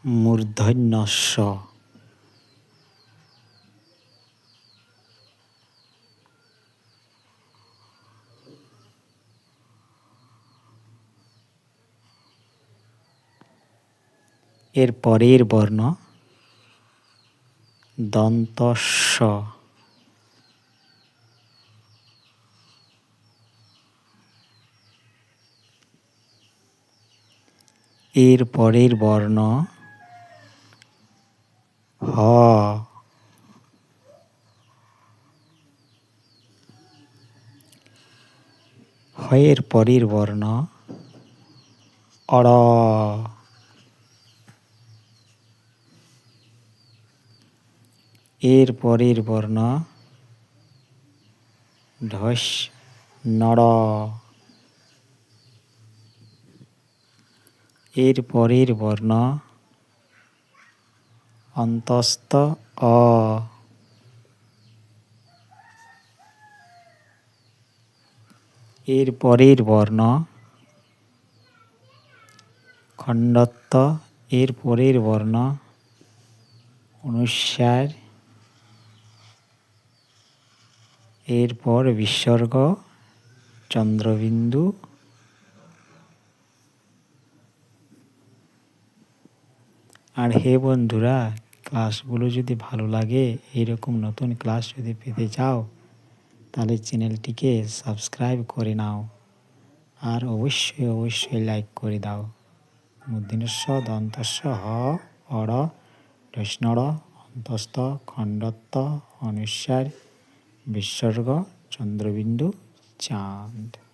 মূর্ধন্য ষ। এর পরের বর্ণ দন্ত স। এর পরের বর্ণ হ। হয়ের পরের বর্ণ অড়। এর পরের বর্ণ ঢস নড়। এর পরের বর্ণ অন্তস্থ অ। এর পরের বর্ণ খণ্ডত্ব। এর পরের বর্ণ অনুস্বার। এরপর বিসর্গ চন্দ্রবিন্দু। আর হে বন্ধুরা, ক্লাসগুলো যদি ভালো লাগে, এইরকম নতুন ক্লাস যদি পেতে চাও, তাহলে চ্যানেলটিকে সাবস্ক্রাইব করে নাও আর অবশ্যই লাইক করে দাও। মূর্ধন্য ষ, দন্তস্ব, হ, অড়, ঢস্নড়, অন্তস্থ, খণ্ডত্ব, অনুস্বার, বিসর্গ, চন্দ্রবিন্দু, চাঁদ।